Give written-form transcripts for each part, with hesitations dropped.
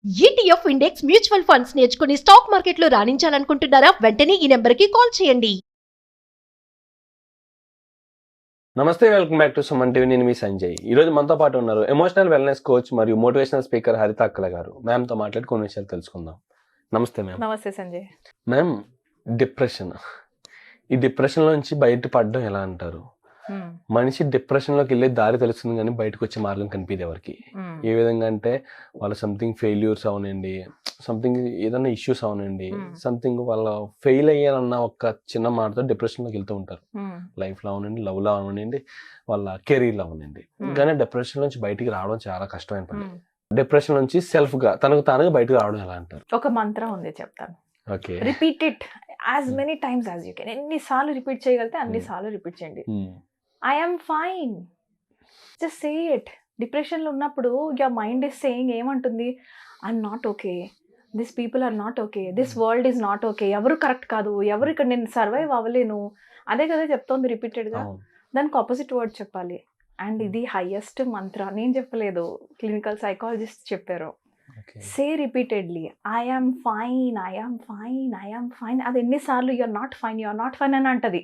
ETF index mutual funds నేర్చుకుని stock మార్కెట్లో రాణించాలనుకుంటున్నారా? వెంటనే ఈ నెంబర్కి కాల్ చేయండి. నమస్తే, welcome back to Suman TV. నేను మీ సంజయ్. ఈ రోజు మనతో పాటు ఉన్నారు ఎమోషనల్ వెల్నెస్ కోచ్ మరియు మోటివేషనల్ స్పీకర్ హరిత అక్కల గారు. మ్యామ్ తో మాట్లాడి కొన్ని విషయాలు తెలుసుకుందాం. నమస్తే మ్యామ్. నమస్తే సంజయ్. మ్యామ్, డిప్రెషన్, ఈ డిప్రెషన్ నుంచి బయటపడడం ఎలా అంటారు? మనిషి డిప్రెషన్ లోకి వెళ్ళే దారి తెలుస్తుంది కానీ బయటకు వచ్చే మార్గం కనిపించదు ఎవరికి. ఏ విధంగా అంటే వాళ్ళు సంథింగ్ ఫెయిల్యూర్స్ అవనండి, సంథింగ్ ఏదైనా ఇష్యూస్ అవనండి, సంథింగ్ వాళ్ళ ఫెయిల్ అయ్యారన్న ఒక చిన్న మాటతో డిప్రెషన్ లోకి వెళ్తూ ఉంటారు. లైఫ్ లో అవనండి, లవ్ లో అవనండి, వాళ్ళ కెరీర్ లో అవనండి. కానీ డిప్రెషన్ నుంచి బయటికి రావడం చాలా కష్టమైన పని. డిప్రెషన్ నుంచి సెల్ఫ్ గా తనకు తానుగా బయటకు రావడం ఎలా అంటారు? ఒక మంత్రం ఉంది, చెప్తాను. Okay, repeat it as many times as you can. ఎన్నిసార్లు రిపీట్ చేయగలిగితే అన్నిసార్లు రిపీట్ చేయండి. I am fine, just say it. డిప్రెషన్లో ఉన్నప్పుడు యువర్ మైండ్ ఇస్ సేయింగ్ ఏమంటుంది? I'm not okay, this people are not okay, this world is not okay, ఎవరు correct కాదు, ఎవరు ఇక్కడ నేను సర్వైవ్ అవ్వలేను, అదే కదా చెప్తోంది రిపీటెడ్గా. దానికి ఆపోజిట్ వర్డ్ చెప్పాలి. అండ్ ఇది హైయెస్ట్ మంత్ర, నేను చెప్పలేదు, క్లినికల్ సైకాలజిస్ట్ చెప్పారు. Say repeatedly, I am fine, I am fine, I am fine. అది ఎన్నిసార్లు you're not fine, you're not fine అని అంటది.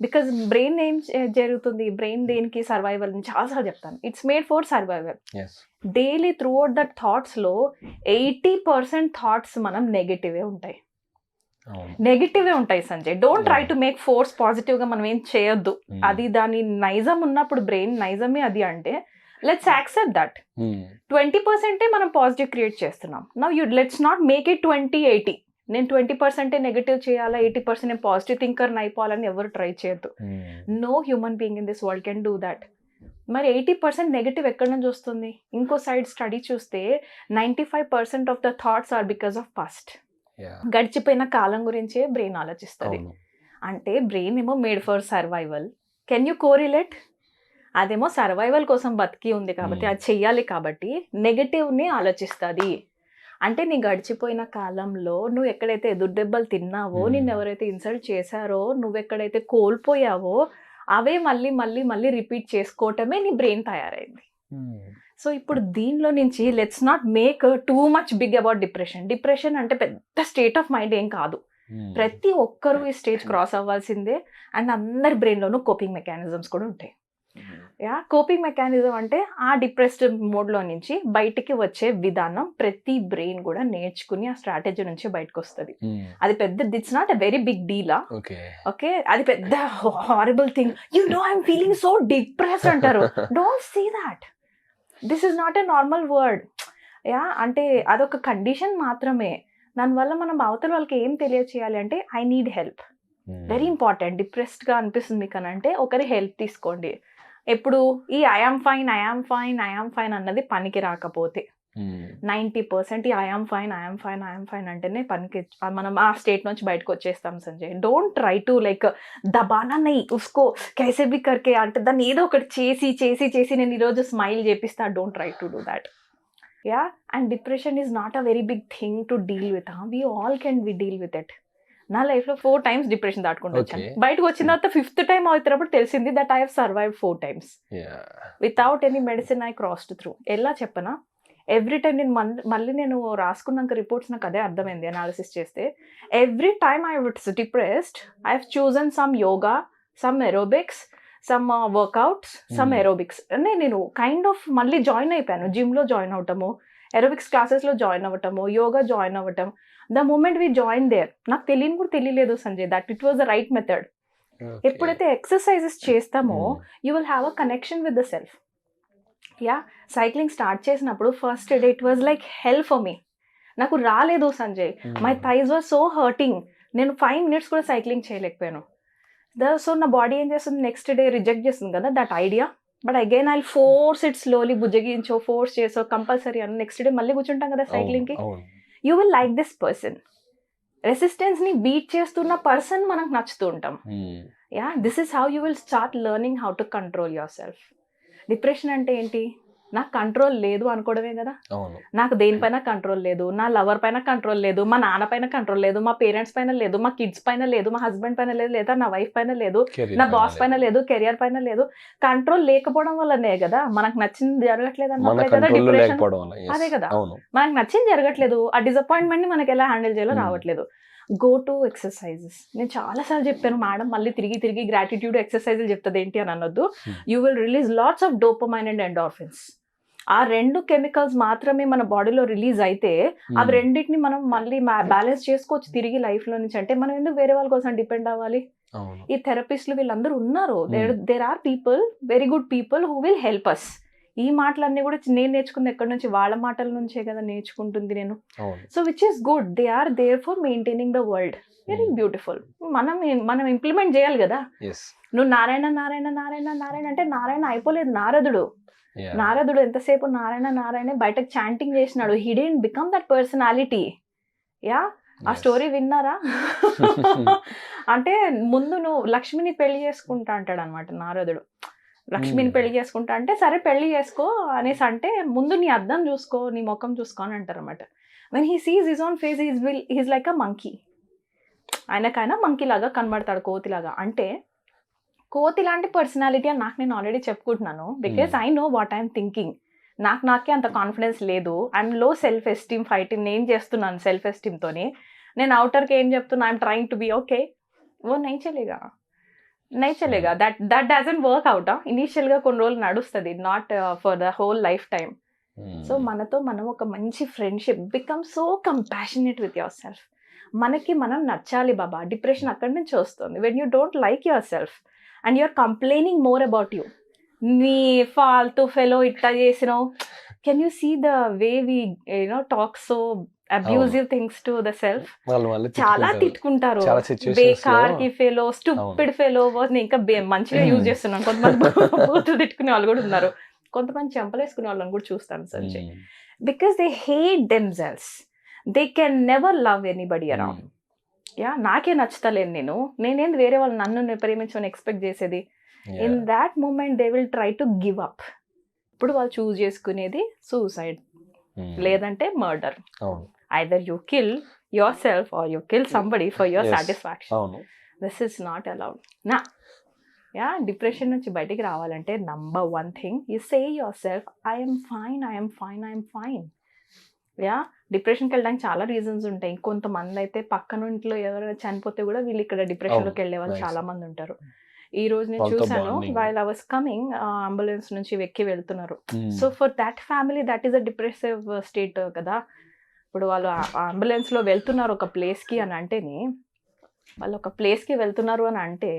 బికాజ్ బ్రెయిన్ ఏం జరుగుతుంది, బ్రెయిన్ దేనికి సర్వైవల్, చాలాసార్లు చెప్తాను, it's made for survival. Daily throughout that థాట్స్లో 80% థాట్స్ మనం నెగటివే ఉంటాయి. నెగిటివే ఉంటాయి Sanjay. Don't try to make force పాజిటివ్గా మనం ఏం చేయొద్దు. అది దాని నైజం ఉన్నప్పుడు, బ్రెయిన్ నైజమే అది అంటే లెట్స్ యాక్సెప్ట్ దట్. 20% మనం పాజిటివ్ క్రియేట్ చేస్తున్నాం. Now let's not make it 20-80. నేను 20% నెగిటివ్ చేయాలా, 80% నేను పాజిటివ్ థింకర్ని అయిపోవాలని ఎవరు ట్రై చేయొద్దు. No human being in this world can do that. మరి 80% నెగిటివ్ ఎక్కడి నుంచి వస్తుంది? ఇంకో సైడ్ స్టడీ చూస్తే 95% of the thoughts are because of past. గడిచిపోయిన కాలం గురించే బ్రెయిన్ ఆలోచిస్తుంది. అంటే బ్రెయిన్ ఏమో made for survival. Can you correlate? అదేమో సర్వైవల్ కోసం బతికి ఉంది కాబట్టి, అది చెయ్యాలి కాబట్టి నెగటివ్ని ఆలోచిస్తుంది. అంటే నీ గడిచిపోయిన కాలంలో నువ్వు ఎక్కడైతే ఎదురుదెబ్బలు తిన్నావో, నిన్ను ఎవరైతే ఇన్సల్ట్ చేశారో, నువ్వు ఎక్కడైతే కోల్పోయావో అవే మళ్ళీ మళ్ళీ మళ్ళీ రిపీట్ చేసుకోవటమే నీ బ్రెయిన్ తయారైంది. సో ఇప్పుడు దీనిలో నుంచి let's not make too much big about depression. Depression అంటే పెద్ద స్టేట్ ఆఫ్ మైండ్ ఏం కాదు. ప్రతి ఒక్కరూ ఈ స్టేజ్ క్రాస్ అవ్వాల్సిందే. అండ్ అందరి బ్రెయిన్లోనూ కోపింగ్ మెకానిజమ్స్ కూడా ఉంటాయి. కోపింగ్ మెకానిజం అంటే ఆ డిప్రెస్డ్ మోడ్లో నుంచి బయటికి వచ్చే విధానం ప్రతి బ్రెయిన్ కూడా నేర్చుకుని ఆ స్ట్రాటజీ నుంచి బయటకు వస్తుంది. అది పెద్ద, it's not a very big డీలా. ఓకే, అది పెద్ద horrible thing. You know I'm feeling so depressed అంటారు. Don't see that. This is not a normal word. అంటే అదొక కండిషన్ మాత్రమే. దానివల్ల మనం అవతల వాళ్ళకి ఏం తెలియచేయాలి అంటే I need help. Very important. డిప్రెస్డ్గా అనిపిస్తుంది మీకు అని అంటే ఒకరి హెల్ప్ తీసుకోండి. ఎప్పుడు ఈ I am fine, I am fine, I am fine అన్నది పనికి రాకపోతే 90% ఈ I am fine, I am fine, I am fine అంటేనే పనికి, మనం ఆ స్టేట్ నుంచి బయటకు వచ్చేస్తాం Sanjay. Don't try to like దబానా నై ఉస్కో కైసే బి కర్కే అంటే దాన్ని ఏదో ఒకటి చేసి చేసి చేసి నేను ఈరోజు స్మైల్ చేపిస్తా. Don't try to do that. And depression is not a very big thing to deal with. We all can we deal with it. నా లైఫ్లో 4 times డిప్రెషన్ దాటుకుంటూ వచ్చాను. బయటకు వచ్చిన తర్వాత 5th time అవుతున్నప్పుడు తెలిసింది that I have survived 4 times without any medicine. I crossed through. ఎలా చెప్పనా, ఎవ్రీ టైం నేను మళ్ళీ నేను రాసుకున్నాక రిపోర్ట్స్ నాకు అదే అర్థమైంది అనాలిసిస్ చేస్తే. Every time I was depressed, I have chosen some yoga, some aerobics, some workouts, some aerobics. అంటే నేను కైండ్ ఆఫ్ మళ్ళీ జాయిన్ అయిపోయాను. జిమ్లో జాయిన్ అవటము, ఎరోబిక్స్ క్లాసెస్లో జాయిన్ అవ్వటము, యోగా జాయిన్ అవ్వటం. The moment we join there, నాకు తెలియని కూడా తెలియలేదు Sanjay that it was the right method. ఎప్పుడైతే ఎక్సర్సైజెస్ చేస్తామో you will have a connection with the self. Cycling start చేసినప్పుడు first day it was like hell for me. నాకు రాలేదు Sanjay. My thighs were so hurting. నేను 5 minutes కూడా cycling చేయలేకపోయాను. So నా body ఏం చేస్తుంది, నెక్స్ట్ డే రిజెక్ట్ చేస్తుంది కదా that idea. But again I force it slowly, బుజ్జగించో ఫోర్స్ చేసో కంపల్సరీ అని నెక్స్ట్ డే మళ్ళీ కూర్చుంటాం కదా సైక్లింగ్కి. You will like this person. రెసిస్టెన్స్ని బీట్ చేస్తున్న పర్సన్ మనకు నచ్చుతూ ఉంటాం. This is how you will start learning how to control your self. Depression అంటే ఏంటి? నాకు కంట్రోల్ లేదు అనుకోవడమే కదా. అవును. నాకు దేనిపైన కంట్రోల్ లేదు, నా లవర్ పైన కంట్రోల్ లేదు, మా నాన్న పైన కంట్రోల్ లేదు, మా పేరెంట్స్ పైన లేదు, మా కిడ్స్ పైన లేదు, మా హస్బెండ్ పైన లేదు, లేదా నా వైఫ్ పైన లేదు, Career నా పైన బాస్ లేదు. పైన లేదు, కెరియర్ పైన లేదు. కంట్రోల్ లేకపోవడం వల్లనే కదా మనకు నచ్చింది జరగట్లేదు మన అన్నప్పుడే కదా కంట్రోల్లో డిప్రెషన్. లేకపోవడం వల్ల. Yes. అదే కదా. అవును. మనకు నచ్చింది జరగట్లేదు, ఆ డిసప్పాయింట్మెంట్ ని మనకి ఎలా హ్యాండిల్ చేయాలో రావట్లేదు. Go to exercises. నేను చాలాసార్లు చెప్పాను మేడం, మళ్ళీ తిరిగి తిరిగి గ్రాటిట్యూడ్ ఎక్సర్సైజులు చెప్తుంది ఏంటి అని అనొద్దు. You will release lots of dopamine and endorphins. ఆ 2 కెమికల్స్ మాత్రమే మన బాడీలో రిలీజ్ అయితే అవి రెండింటిని మనం మళ్ళీ బ్యాలెన్స్ చేసుకోవచ్చు తిరిగి లైఫ్ లో నుంచి. అంటే మనం ఎందుకు వేరే వాళ్ళ కోసం డిపెండ్ అవ్వాలి? అవును. ఈ థెరపిస్టులు వీళ్ళందరూ ఉన్నారు. There are people, very good people who will help us. ఈ మాటలన్నీ కూడా నేను నేర్చుకుంది ఎక్కడి నుంచి? వాళ్ళ మాటల నుంచే కదా నేర్చుకుంటుంది నేను. అవును. So which is good. They are there for maintaining the world. Very beautiful. మనం ఇంప్లిమెంట్ చేయాలి కదా. Yes. నువ్వు నారాయణ నారాయణ నారాయణ నారాయణ అంటే నారాయణ అయిపోలేదు, నారదుడు. Yeah. నారదుడు ఎంతసేపు నారాయణ నారాయణ బయటకు చాంటింగ్ చేసినాడు. He didn't become that personality. Yeah, ఆ Yes. స్టోరీ విన్నారా? అంటే ముందు నువ్వు లక్ష్మిని పెళ్లి చేసుకుంటా అంటాడు అనమాట నారదుడు. లక్ష్మిని పెళ్లి చేసుకుంటా అంటే సరే పెళ్లి చేసుకో అనేసి అంటే ముందు నీ అద్దం చూసుకో, నీ ముఖం చూసుకో అని అంటారు అనమాట. When he sees his own face he's like a monkey. ఆయనకైనా మంకీ లాగా కనబడతాడు, కోతిలాగా. అంటే కోతి లాంటి పర్సనాలిటీ అని నాకు నేను ఆల్రెడీ చెప్పుకుంటున్నాను. Because I know what I'm thinking. నాకే అంత కాన్ఫిడెన్స్ లేదు. ఐఎమ్ లో సెల్ఫ్ ఎస్టీమ్ ఫైటింగ్ నేను చేస్తున్నాను సెల్ఫ్ ఎస్టీమ్తోని. నేను అవుటర్కి ఏం చెప్తున్నా, I'm trying to be okay. ఓ नहीं चलेगा. that doesn't work out. Initial గా కొన్ని రోజులు నడుస్తుంది, not for the whole life time. So మనతో మనం ఒక మంచి friendship, become so compassionate with your self. మనకి మనం నచ్చాలి బాబా. డిప్రెషన్ అక్కడి నుంచి వస్తుంది. When you don't like your self and you're complaining more about you. నీ ఫాల్తూ ఫెలో ఇట్లా చేసినావు. Can you see the way we talk so abusive things to the self. చాలా తిట్టుకుంటారు. బేకార్ కి ఫెలో, స్టూపిడ్ ఫెలో. ఇంకా మంచిగా యూజ్ చేస్తున్నాను. కొంతమంది బూతులు తిట్టుకునే వాళ్ళు కూడా ఉన్నారు. కొంతమంది చెంపలేసుకునే వాళ్ళని కూడా చూస్తాను Sanjay. Because they hate themselves. They can never love anybody around. Yeah, నాకే నచ్చుతలేను నేనేంది వేరే వాళ్ళు నన్ను ప్రేమించమని ఎక్స్పెక్ట్ చేసేది. In that moment they will try to give up. ఇప్పుడు వాళ్ళు చూస్ చేసుకునేది సూసైడ్, లేదంటే murder. Either you kill your self or you kill somebody for your satisfaction. This is not allowed. Yeah, depression నుంచి బయటికి రావాలంటే number 1 thing, you say your self I'm fine. Yeah, డిప్రెషన్కి వెళ్ళడానికి చాలా రీజన్స్ ఉంటాయి. కొంతమంది అయితే పక్కన ఇంట్లో ఎవరైనా చనిపోతే కూడా వీళ్ళు ఇక్కడ డిప్రెషన్లోకి వెళ్ళే వాళ్ళు చాలా మంది ఉంటారు. ఈ రోజు నేను చూసాను, while I was coming, ambulance నుంచి వెక్కి వెళ్తున్నారు. So for that family that is a depressive state కదా. ఇప్పుడు వాళ్ళు అంబులెన్స్ లో వెళ్తున్నారు ఒక ప్లేస్ కి అని అంటేనే, వాళ్ళు ఒక ప్లేస్ కి వెళ్తున్నారు అని అంటే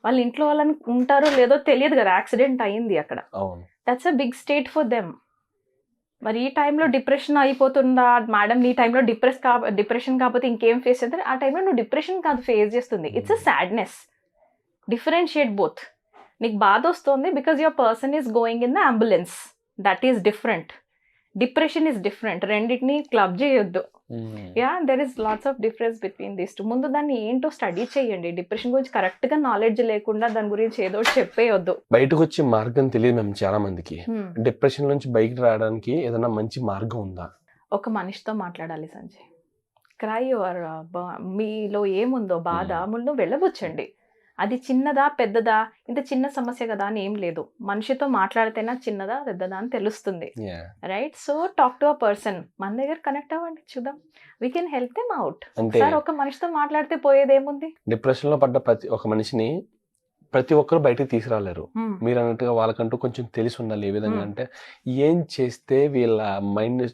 వాళ్ళ ఇంట్లో వాళ్ళని ఉంటారో లేదో తెలియదు కదా. యాక్సిడెంట్ అయింది అక్కడ. That's a big state for them. మరి ఈ టైంలో డిప్రెషన్ అయిపోతుందా మేడం? నీ టైంలో డిప్రెషన్ కాకపోతే ఇంకేం ఫేస్ చేస్తారు? ఆ టైంలో నువ్వు డిప్రెషన్ కాదు ఫేస్ చేస్తుంది, it's a sadness. Differentiate both. నీకు బాధ వస్తుంది because your person is going in the ambulance, that is different. Depression is different. రెండింటిని క్లబ్ చేయొద్దు. Yeah, there is lots of difference between these two. ముందు దాన్ని ఏంటో స్టడీ చేయండి. డిప్రెషన్ గురించి కరెక్ట్ గా నాలెడ్జ్ లేకుండా దాని గురించి ఏదో చెప్పేయొద్దు. బయటకు వచ్చే మార్గం తెలియదు మేము చాలా మందికి. డిప్రెషన్ నుంచి బయటకు రావడానికి ఏదైనా మంచి మార్గం ఉందా? ఒక మనిషితో మాట్లాడాలి సంజయ్. క్రై యువర్, మీలో ఏముందో బాధ ముందు వెళ్ళబుచ్చండి. అది చిన్నదా పెద్దదా, ఇంత చిన్న సమస్య కదా అని ఏం లేదు. మనిషితో మాట్లాడితేనా చిన్నదా పెద్దదా అని తెలుస్తుంది. Right? So talk to a person. మన దగ్గర కనెక్ట్ అవ్వండి, చూద్దాం. We can help them out. Sir, ఒక మనిషితో మాట్లాడితే పోయేది ఏముంది? డిప్రెషన్ లో పడ్డ ఒక మనిషిని ప్రతి ఒక్కరు బయటకు తీసుకురాలేరు. మీరు అన్నట్టుగా వాళ్ళకంటూ కొంచెం తెలిసి ఉండాలి. ఏ విధంగా అంటే ఏం చేస్తే వీళ్ళ mind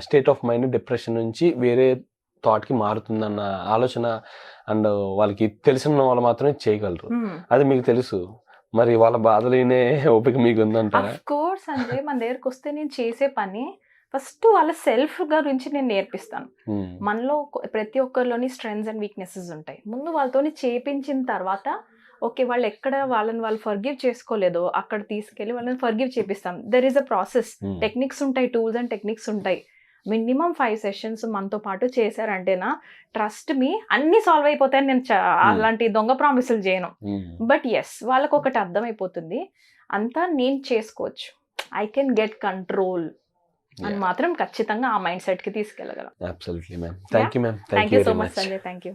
state of mind depression నుంచి వేరే థాట్ కి మారుతుందన్న ఆలోచన అండ్ వాళ్ళకి తెలిసిన వాళ్ళు మాత్రమే చేయగలరు. అది మీకు తెలుసు. మరి వాళ్ళ బాధలేనే ఓపిక మీకు ఉందంటారా? ఆఫ్ కోర్స్ అంటే మన దగ్గరకు వస్తే నేను చేసే పని ఫస్ట్ వాళ్ళ సెల్ఫ్ గురించి నేను నేర్పిస్తాను. మనలో ప్రతి ఒక్కరిలోని స్ట్రెంగ్స్ అండ్ వీక్నెసెస్ ఉంటాయి. ముందు వాళ్ళతోని చేపించిన తర్వాత ఓకే, వాళ్ళు ఎక్కడ వాళ్ళని వాళ్ళు ఫర్గివ్ చేసుకోలేదో అక్కడ తీసుకెళ్ళి వాళ్ళని ఫర్గివ్ చేపిస్తాం. There is a process. Techniques ఉంటాయి, టూల్స్ అండ్ టెక్నిక్స్ ఉంటాయి. మినిమం 5 సెషన్స్ మనతో పాటు చేశారంటేనా, ట్రస్ట్ మీ, అన్ని సాల్వ్ అయిపోతాయని నేను అలాంటి దొంగ ప్రామిసులు చేయను. బట్ ఎస్, వాళ్ళకు ఒకటి అర్థమైపోతుంది, అంతా నేను చేసుకోవచ్చు. ఐ కెన్ గెట్ కంట్రోల్ అని మాత్రం ఖచ్చితంగా ఆ మైండ్ సెట్ కి తీసుకెళ్ళగలం. Absolutely ma'am. Thank you ma'am. Thank you so much Sanjay. Thank you.